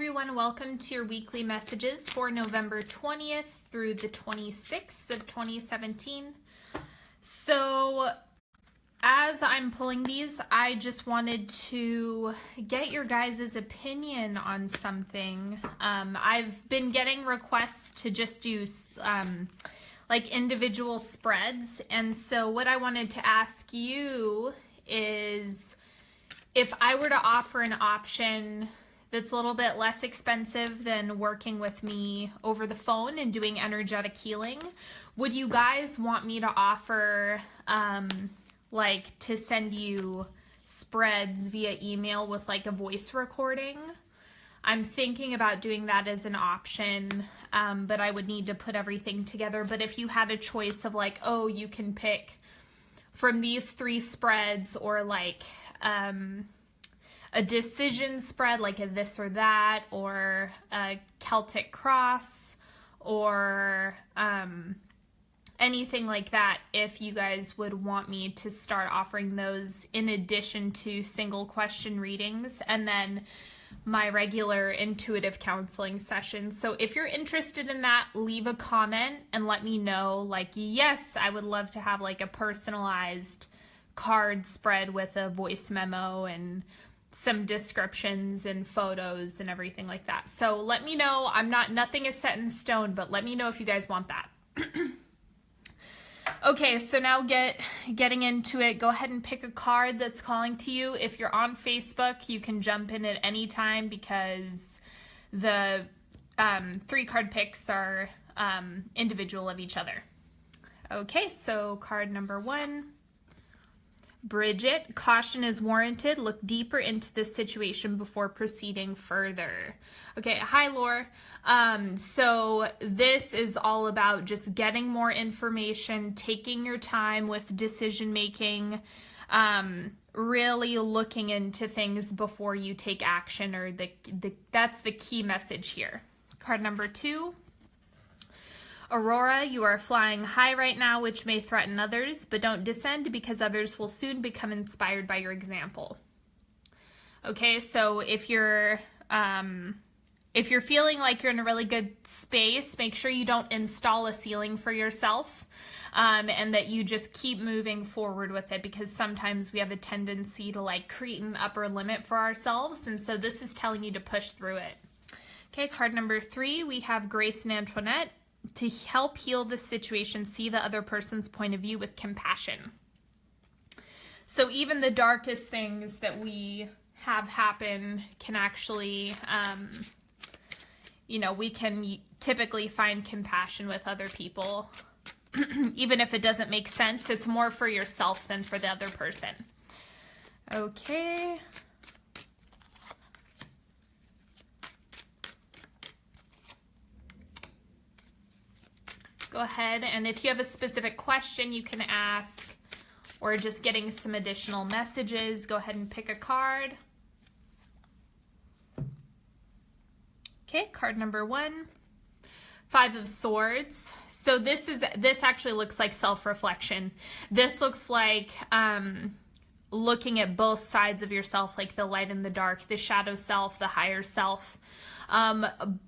everyone, welcome to your weekly messages for November 20th through the 26th of 2017. So as I'm pulling these, I just wanted to get your guys' opinion on something. I've been getting requests to just do like individual spreads, and so what I wanted to ask you is if I were to offer an option that's a little bit less expensive than working with me over the phone and doing energetic healing, would you guys want me to offer like to send you spreads via email with like a voice recording? I'm thinking about doing that as an option, but I would need to put everything together. But if you had a choice of like, oh, you can pick from these 3 spreads, or like a decision spread, like a this or that, or a Celtic cross, or anything like that, if you guys would want me to start offering those in addition to single question readings and then my regular intuitive counseling sessions. So if you're interested in that, leave a comment and let me know, like, yes, I would love to have like a personalized card spread with a voice memo and some descriptions and photos and everything like that. So let me know. Nothing is set in stone, but let me know if you guys want that. Okay, so now getting into it, go ahead and pick a card that's calling to you. If you're on Facebook, you can jump in at any time because the 3 card picks are individual of each other. Okay, so card number 1. Bridget, caution is warranted. Look deeper into this situation before proceeding further. Okay, hi, Laura. So this is all about just getting more information, taking your time with decision making, really looking into things before you take action, or that's the key message here. Card number 2. Aurora, you are flying high right now, which may threaten others, but don't descend because others will soon become inspired by your example. Okay, so if you're feeling like you're in a really good space, make sure you don't install a ceiling for yourself, and that you just keep moving forward with it, because sometimes we have a tendency to like create an upper limit for ourselves, and so this is telling you to push through it. Okay, card number 3, we have Grace and Antoinette. To help heal the situation, see the other person's point of view with compassion. So even the darkest things that we have happen can actually, we can typically find compassion with other people. Even if it doesn't make sense, it's more for yourself than for the other person. Okay. Go ahead, and if you have a specific question you can ask, or just getting some additional messages, go ahead and pick a card. Okay, card number 1, 5 of Swords. So this actually looks like self-reflection. This looks like looking at both sides of yourself, like the light and the dark, the shadow self, the higher self.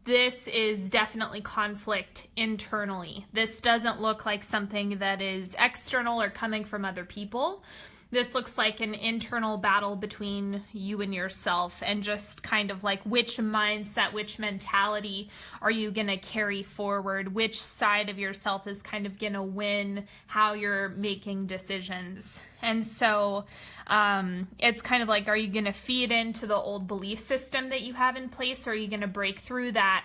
This is definitely conflict internally. This doesn't look like something that is external or coming from other people. This looks like an internal battle between you and yourself, and just kind of like which mindset, which mentality are you going to carry forward? Which side of yourself is kind of going to win how you're making decisions? And so it's kind of like, are you going to feed into the old belief system that you have in place, or are you going to break through that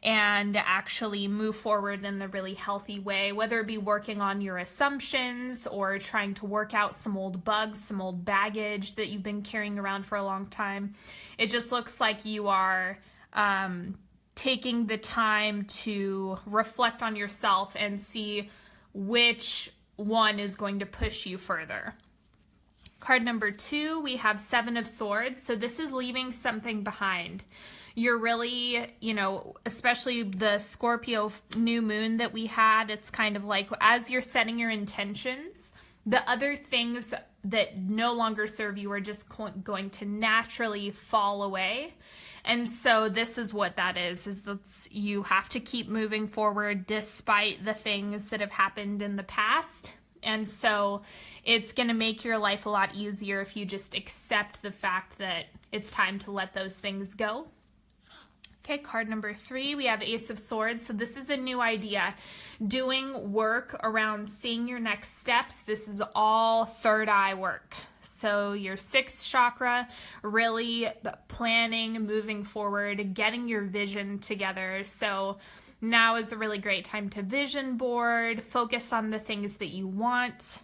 and actually move forward in a really healthy way, whether it be working on your assumptions or trying to work out some old bugs, some old baggage that you've been carrying around for a long time? It just looks like you are taking the time to reflect on yourself and see which one is going to push you further. Card number 2, we have 7 of Swords. So this is leaving something behind. You're really, especially the Scorpio new moon that we had, it's kind of like as you're setting your intentions, the other things that no longer serve you are just going to naturally fall away. And so this is what that is that you have to keep moving forward despite the things that have happened in the past. And so it's going to make your life a lot easier if you just accept the fact that it's time to let those things go. Okay, card number 3, we have Ace of Swords. So this is a new idea. Doing work around seeing your next steps. This is all third eye work. So your 6th chakra, really planning, moving forward, getting your vision together. So now is a really great time to vision board, focus on the things that you want.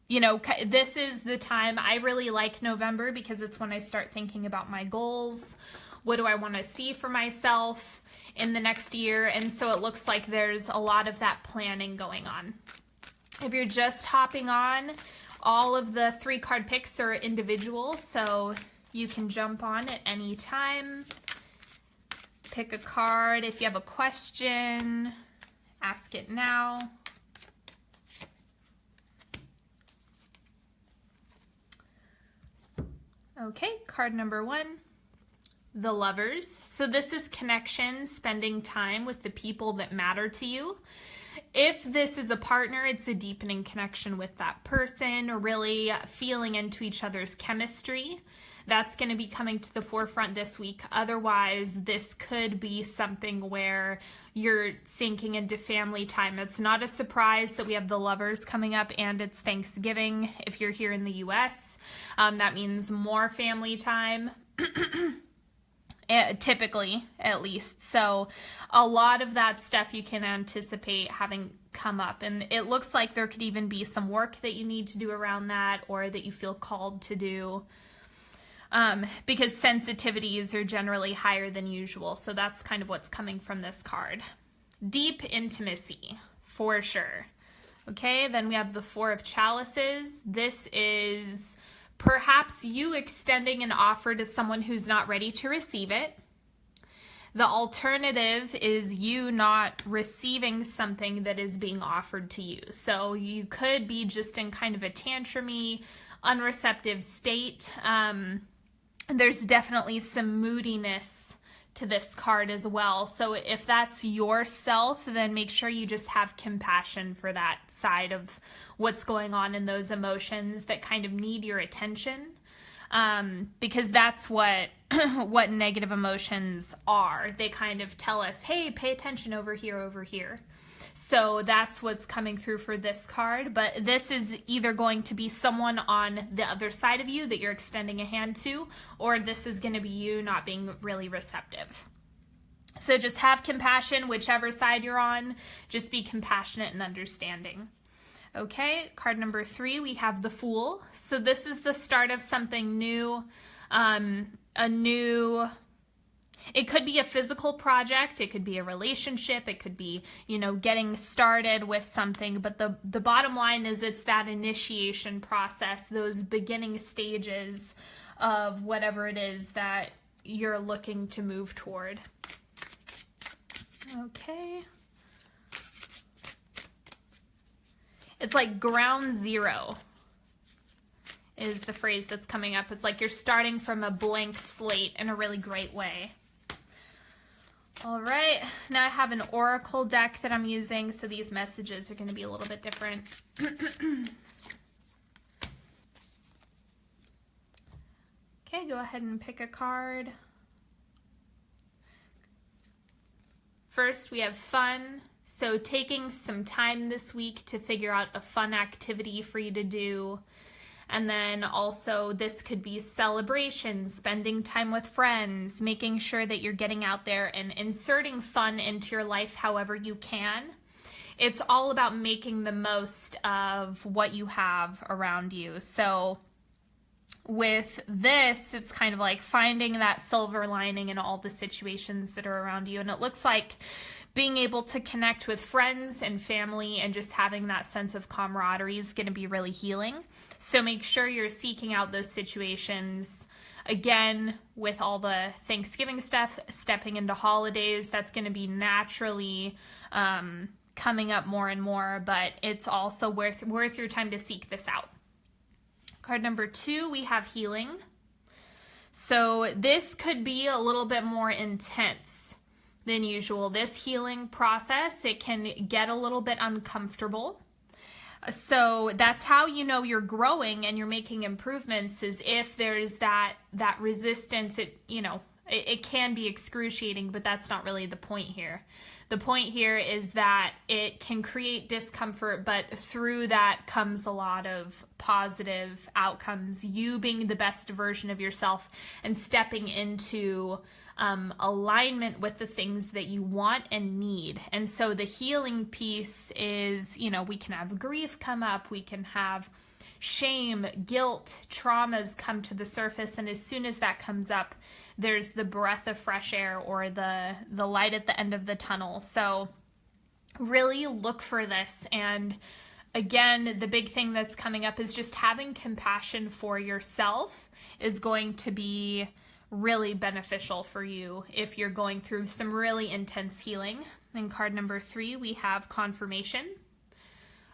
You know, this is the time. I really like November because it's when I start thinking about my goals. What do I want to see for myself in the next year? And so it looks like there's a lot of that planning going on. If you're just hopping on, all of the 3 card picks are individual, so you can jump on at any time. Pick a card. If you have a question, ask it now. Okay, card number 1. The Lovers. So this is connection, spending time with the people that matter to you. If this is a partner, it's a deepening connection with that person, or really feeling into each other's chemistry. That's going to be coming to the forefront this week. Otherwise, this could be something where you're sinking into family time. It's not a surprise that we have the Lovers coming up and it's Thanksgiving. If you're here in the US, that means more family time. Typically, at least. So a lot of that stuff you can anticipate having come up. And it looks like there could even be some work that you need to do around that, or that you feel called to do. Because sensitivities are generally higher than usual. So that's kind of what's coming from this card. Deep intimacy, for sure. Okay, then we have the 4 of Chalices. This is perhaps you extending an offer to someone who's not ready to receive it. The alternative is you not receiving something that is being offered to you. So you could be just in kind of a tantrumy, unreceptive state. There's definitely some moodiness to this card as well. So if that's yourself, then make sure you just have compassion for that side of what's going on in those emotions that kind of need your attention. Because that's what what negative emotions are. They kind of tell us, hey, pay attention over here, over here. So that's what's coming through for this card. But this is either going to be someone on the other side of you that you're extending a hand to, or this is going to be you not being really receptive. So just have compassion, whichever side you're on. Just be compassionate and understanding. Okay, card number 3, we have the Fool. So this is the start of something new, it could be a physical project, it could be a relationship, it could be, you know, getting started with something, but the bottom line is it's that initiation process, those beginning stages of whatever it is that you're looking to move toward. Okay. It's like ground zero is the phrase that's coming up. It's like you're starting from a blank slate in a really great way. All right, now I have an oracle deck that I'm using, so these messages are going to be a little bit different. Okay, go ahead and pick a card. First, we have fun. So taking some time this week to figure out a fun activity for you to do. And then also this could be celebration, spending time with friends, making sure that you're getting out there and inserting fun into your life however you can. It's all about making the most of what you have around you. So with this, it's kind of like finding that silver lining in all the situations that are around you. And it looks like being able to connect with friends and family and just having that sense of camaraderie is going to be really healing. So make sure you're seeking out those situations. Again, with all the Thanksgiving stuff, stepping into holidays, that's going to be naturally coming up more and more, but it's also worth your time to seek this out. Card number 2, we have healing. So this could be a little bit more intense than usual. This healing process, it can get a little bit uncomfortable. So that's how you know you're growing and you're making improvements, is if there's that resistance. It can be excruciating, but that's not really the point here. The point here is that it can create discomfort, but through that comes a lot of positive outcomes. You being the best version of yourself and stepping into alignment with the things that you want and need. And so the healing piece is, we can have grief come up, we can have shame, guilt, traumas come to the surface, and as soon as that comes up, there's the breath of fresh air or the light at the end of the tunnel. So really look for this. And again, the big thing that's coming up is just having compassion for yourself is going to be really beneficial for you if you're going through some really intense healing. In card number 3, we have confirmation.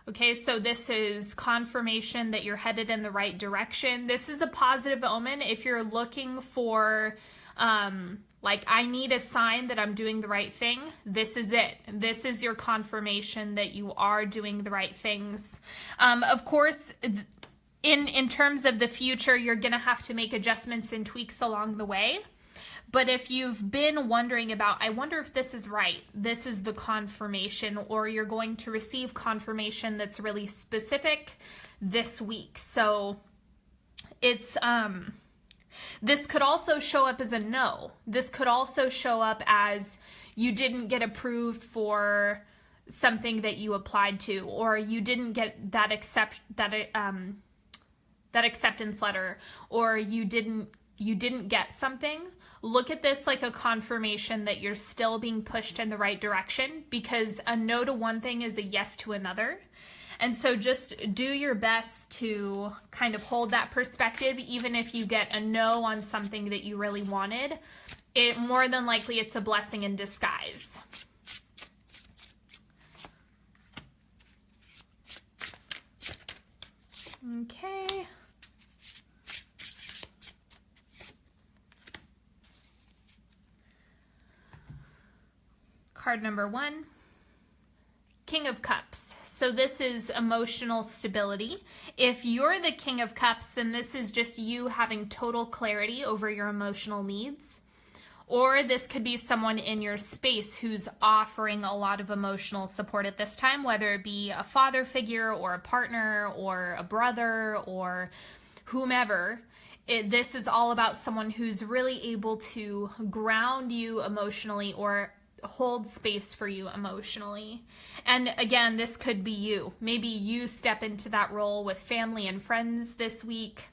Okay, so this is confirmation that you're headed in the right direction. This is a positive omen. If you're looking for, I need a sign that I'm doing the right thing, this is it. This is your confirmation that you are doing the right things. Of course, in terms of the future, you're going to have to make adjustments and tweaks along the way. But if you've been wondering about, I wonder if this is right, this is the confirmation, or you're going to receive confirmation that's really specific this week. So it's, this could also show up as a no. This could also show up as you didn't get approved for something that you applied to, or you didn't get that acceptance letter, or you didn't get something. Look at this like a confirmation that you're still being pushed in the right direction, because a no to one thing is a yes to another. And so just do your best to kind of hold that perspective. Even if you get a no on something that you really wanted, more than likely it's a blessing in disguise. Okay. Card number 1, King of Cups. So this is emotional stability. If you're the King of Cups, then this is just you having total clarity over your emotional needs. Or this could be someone in your space who's offering a lot of emotional support at this time, whether it be a father figure or a partner or a brother or whomever. This is all about someone who's really able to ground you emotionally or hold space for you emotionally. And again, this could be you. Maybe you step into that role with family and friends this week,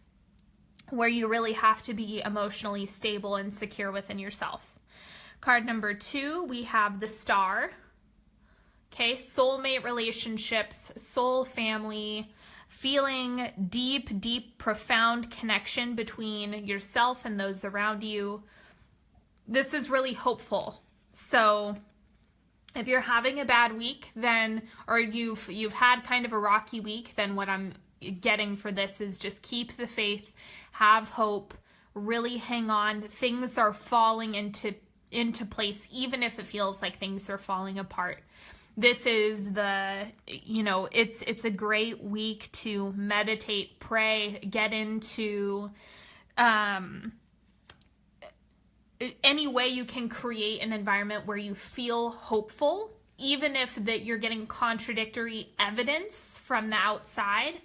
where you really have to be emotionally stable and secure within yourself. Card number 2, we have the Star. Okay, soulmate relationships, soul family, feeling deep, profound connection between yourself and those around you. This is really hopeful. So if you're having a bad week, then, or you've had kind of a rocky week, then what I'm getting for this is just keep the faith, have hope, really hang on. Things are falling into place, even if it feels like things are falling apart. This is it's a great week to meditate, pray, get into any way you can create an environment where you feel hopeful, even if that you're getting contradictory evidence from the outside.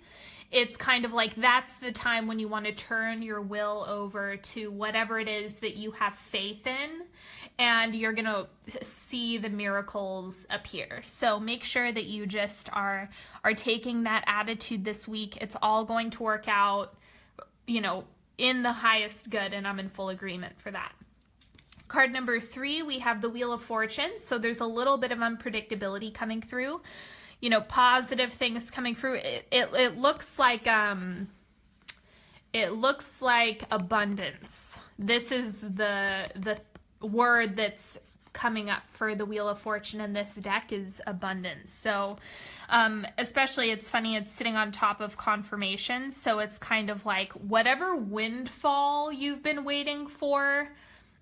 It's kind of like that's the time when you want to turn your will over to whatever it is that you have faith in, and you're going to see the miracles appear. So make sure that you just are taking that attitude this week. It's all going to work out, in the highest good, and I'm in full agreement for that. Card number 3, we have the Wheel of Fortune. So there's a little bit of unpredictability coming through, positive things coming through. It looks like abundance. This is the word that's coming up for the Wheel of Fortune in this deck is abundance. So especially, it's funny, it's sitting on top of confirmation. So it's kind of like whatever windfall you've been waiting for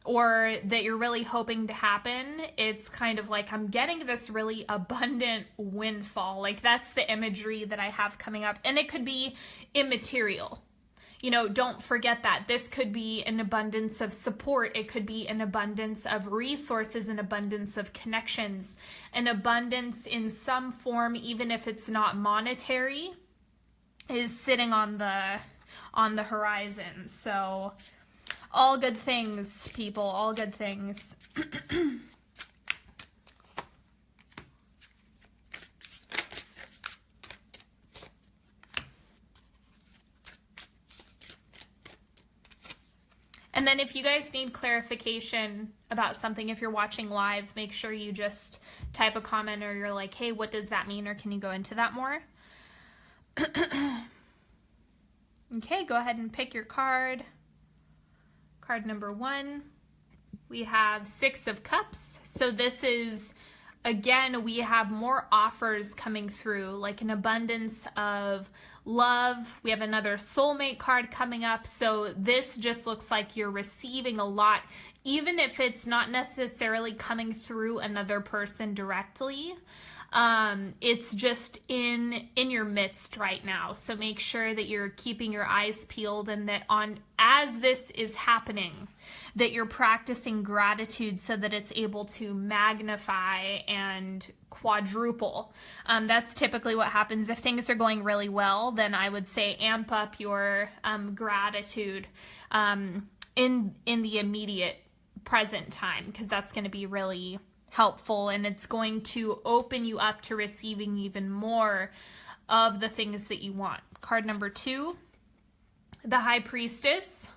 or that you're really hoping to happen, it's kind of like I'm getting this really abundant windfall. Like that's the imagery that I have coming up. And it could be immaterial. You know, don't forget that. This could be an abundance of support. It could be an abundance of resources, an abundance of connections, an abundance in some form, even if it's not monetary, is sitting on the horizon. So all good things, people, all good things. And then if you guys need clarification about something, if you're watching live, make sure you just type a comment or you're like, hey, what does that mean? Or can you go into that more? Okay, go ahead and pick your card. Card number 1. We have 6 of Cups. So this is, again, we have more offers coming through, like an abundance of love. We have another soulmate card coming up. So this just looks like you're receiving a lot, even if it's not necessarily coming through another person directly. It's just in your midst right now. So make sure that you're keeping your eyes peeled and that as this is happening, that you're practicing gratitude so that it's able to magnify and quadruple. That's typically what happens if things are going really well. Then I would say amp up your gratitude in the immediate present time, because that's going to be really helpful, and it's going to open you up to receiving even more of the things that you want. Card number 2, the High Priestess.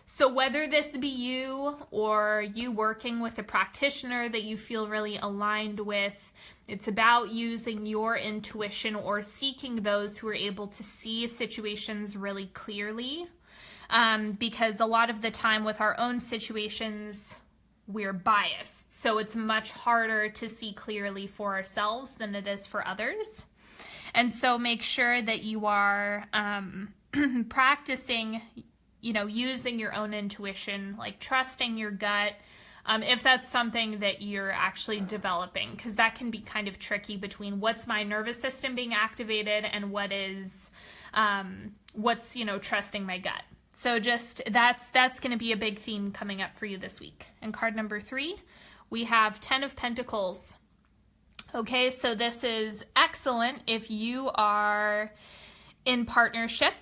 So whether this be you or you working with a practitioner that you feel really aligned with, it's about using your intuition or seeking those who are able to see situations really clearly. Because a lot of the time with our own situations, we're biased. So it's much harder to see clearly for ourselves than it is for others. And so make sure that you are practicing, using your own intuition, like trusting your gut, if that's something that you're actually developing, because that can be kind of tricky between what's my nervous system being activated and what's trusting my gut. So just that's going to be a big theme coming up for you this week. And card number 3, we have 10 of Pentacles. Okay, so this is excellent if you are in partnership.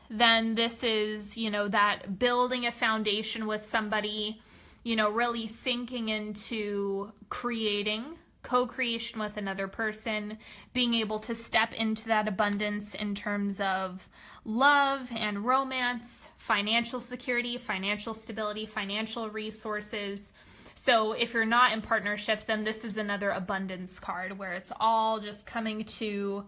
Then this is, that building a foundation with somebody, really sinking into creating, co-creation with another person, being able to step into that abundance in terms of love and romance, financial security, financial stability, financial resources. So if you're not in partnership, then this is another abundance card where it's all just coming to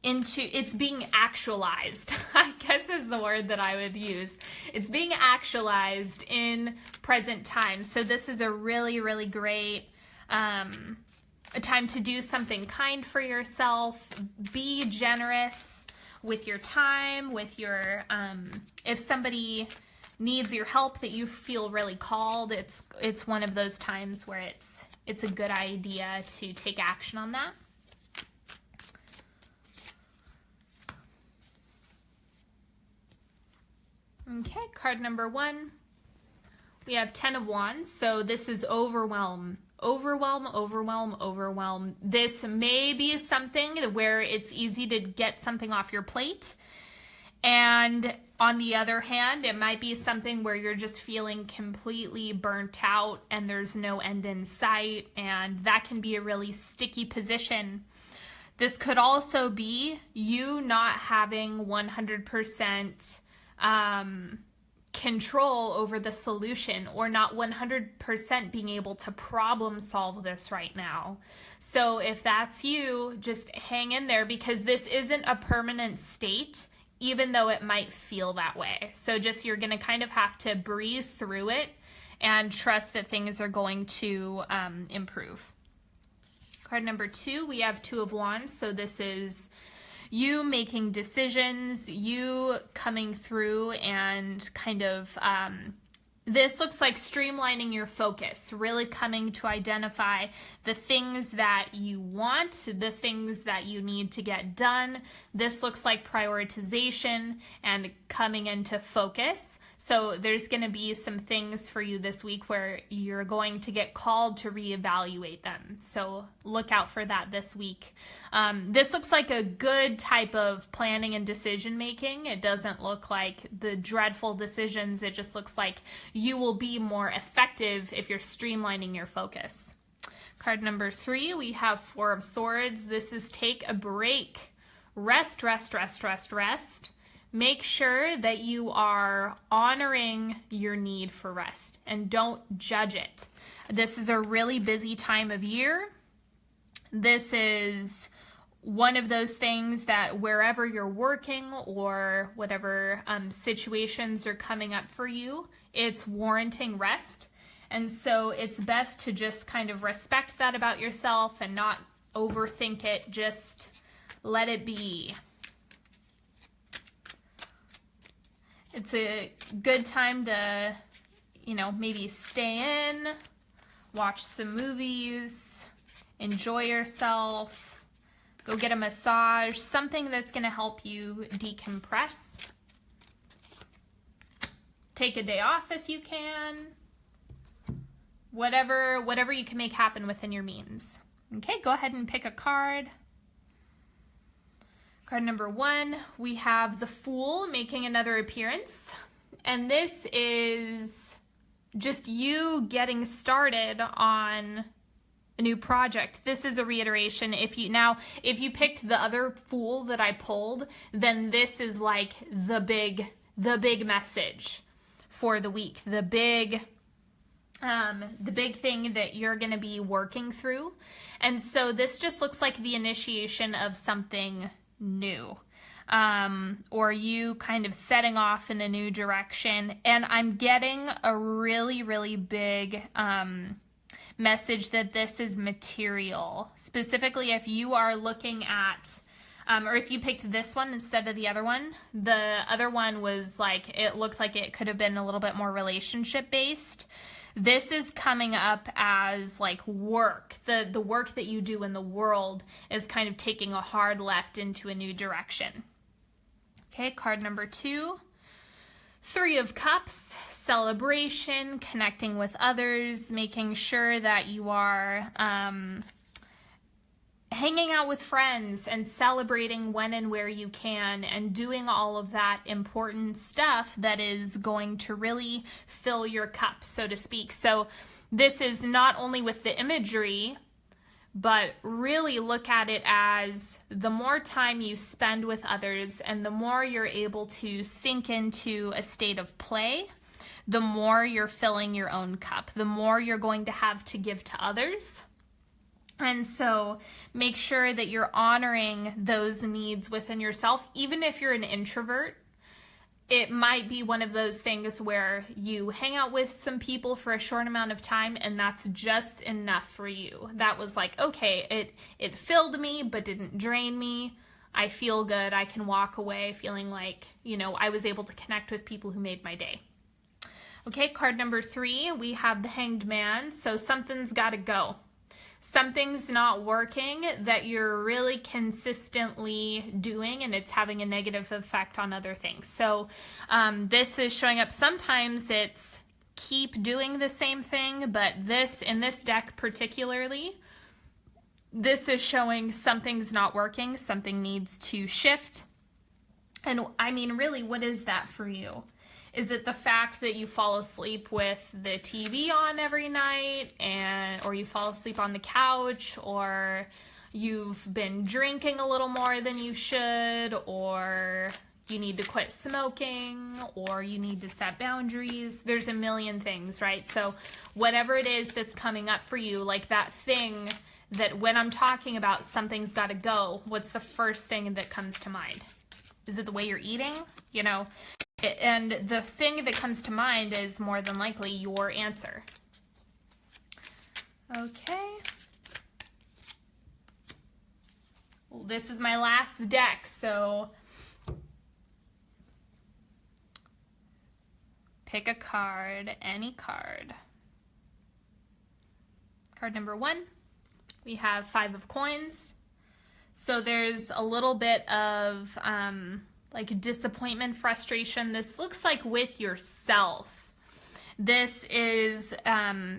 it's being actualized, I guess is the word that I would use. It's being actualized in present time. So this is a really, really great a time to do something kind for yourself. Be generous with your time, with your, if somebody needs your help that you feel really called, it's one of those times where it's a good idea to take action on that. Okay, card number 1. We have 10 of Wands. So this is overwhelm. Overwhelm, overwhelm, overwhelm. This may be something where it's easy to get something off your plate. And on the other hand, it might be something where you're just feeling completely burnt out and there's no end in sight. And that can be a really sticky position. This could also be you not having 100% control over the solution, or not 100% being able to problem solve this right now. So if that's you, just hang in there, because this isn't a permanent state. even though it might feel that way. So just, you're going to kind of have to breathe through it and trust that things are going to improve. Card number 2, we have Two of Wands. So this is you making decisions, you coming through and kind of, this looks like streamlining your focus, really coming to identify the things that you want, the things that you need to get done. This looks like prioritization and coming into focus. So there's going to be some things for you this week where you're going to get called to reevaluate them. So look out for that this week. This looks like a good type of planning and decision making. It doesn't look like the dreadful decisions. It just looks like you will be more effective if you're streamlining your focus. Card number 3, we have Four of Swords. This is take a break. Rest, rest, rest, rest, rest. Make sure that you are honoring your need for rest and don't judge it. This is a really busy time of year. This is one of those things that wherever you're working or whatever situations are coming up for you, it's warranting rest. And so it's best to just kind of respect that about yourself and not overthink it. Just let it be. It's a good time to, maybe stay in, watch some movies, enjoy yourself, go get a massage, something that's going to help you decompress. Take a day off if you can. Whatever you can make happen within your means. Okay, go ahead and pick a card. Card number 1, we have the Fool making another appearance. And this is just you getting started on a new project. This is a reiteration. If you picked the other Fool that I pulled, then this is like the big message for the week. The big thing that you're going to be working through. And so this just looks like the initiation of something new, or you kind of setting off in a new direction. And I'm getting a really, really big message that this is material. Specifically, if you are looking at, or if you picked this one instead of the other one was like, it looked like it could have been a little bit more relationship based. This is coming up as like work. The work that you do in the world is kind of taking a hard left into a new direction. Okay, card number 2. 3 of Cups, celebration, connecting with others, making sure that you are hanging out with friends and celebrating when and where you can and doing all of that important stuff that is going to really fill your cup, so to speak. So this is not only with the imagery, but really look at it as the more time you spend with others and the more you're able to sink into a state of play, the more you're filling your own cup, the more you're going to have to give to others. And so make sure that you're honoring those needs within yourself. Even if you're an introvert, it might be one of those things where you hang out with some people for a short amount of time and that's just enough for you. That was like, okay, it filled me but didn't drain me. I feel good. I can walk away feeling like, I was able to connect with people who made my day. Okay, card number 3, we have the Hanged Man. So something's got to go. Something's not working that you're really consistently doing and it's having a negative effect on other things. So this is showing up. Sometimes it's keep doing the same thing, but in this deck particularly, this is showing something's not working, something needs to shift. And I mean, really, what is that for you? Is it the fact that you fall asleep with the TV on every night or you fall asleep on the couch, or you've been drinking a little more than you should, or you need to quit smoking, or you need to set boundaries? There's a million things, right? So whatever it is that's coming up for you, like that thing that when I'm talking about something's got to go, what's the first thing that comes to mind? Is it the way you're eating? You know, and the thing that comes to mind is more than likely your answer. Okay. Well, this is my last deck, so pick a card, any card. Card number 1, we have 5 of coins. So there's a little bit of like disappointment, frustration. This looks like with yourself. This is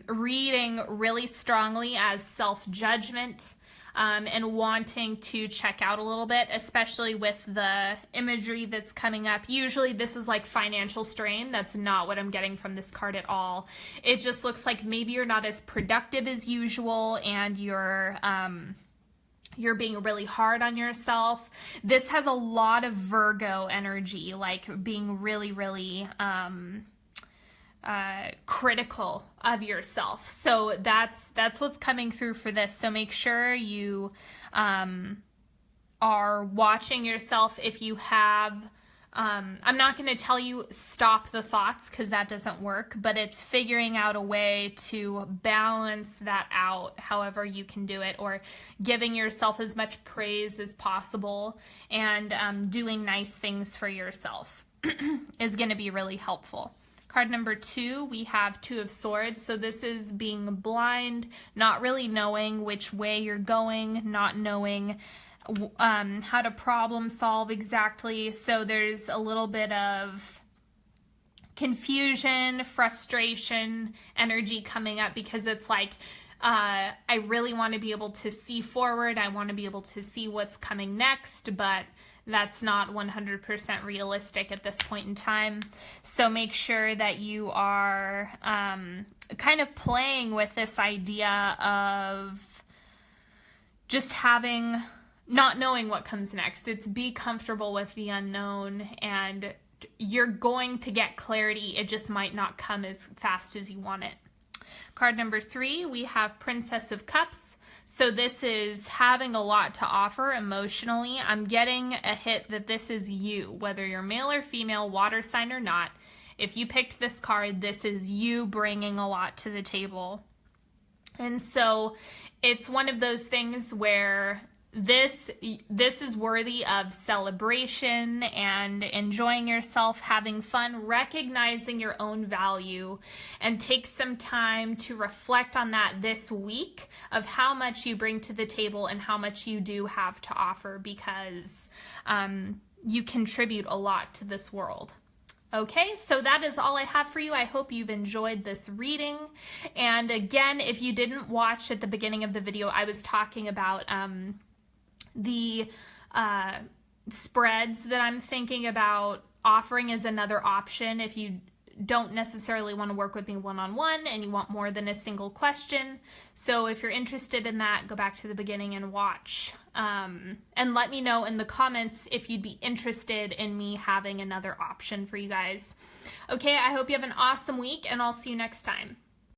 reading really strongly as self-judgment and wanting to check out a little bit, especially with the imagery that's coming up. Usually this is like financial strain. That's not what I'm getting from this card at all. It just looks like maybe you're not as productive as usual and you're being really hard on yourself. This has a lot of Virgo energy, like being really, really critical of yourself. So that's what's coming through for this. So make sure you are watching yourself. If you have I'm not going to tell you stop the thoughts because that doesn't work, but it's figuring out a way to balance that out however you can do it, or giving yourself as much praise as possible and doing nice things for yourself is going to be really helpful. Card number 2, we have 2 of Swords. So this is being blind, not really knowing which way you're going, not knowing how to problem solve exactly. So there's a little bit of confusion, frustration, energy coming up because it's like, I really want to be able to see forward. I want to be able to see what's coming next, but that's not 100% realistic at this point in time. So make sure that you are kind of playing with this idea of just not knowing what comes next. It's be comfortable with the unknown, and you're going to get clarity. It just might not come as fast as you want it. Card number 3, we have Princess of Cups. So this is having a lot to offer emotionally. I'm getting a hit that this is you, whether you're male or female, water sign or not. If you picked this card, this is you bringing a lot to the table. And so it's one of those things where this is worthy of celebration and enjoying yourself, having fun, recognizing your own value, and take some time to reflect on that this week of how much you bring to the table and how much you do have to offer, because you contribute a lot to this world. Okay, so that is all I have for you. I hope you've enjoyed this reading. And again, if you didn't watch at the beginning of the video, I was talking about the spreads that I'm thinking about offering as another option if you don't necessarily want to work with me one-on-one and you want more than a single question. So if you're interested in that, go back to the beginning and watch. And let me know in the comments if you'd be interested in me having another option for you guys. Okay, I hope you have an awesome week, and I'll see you next time.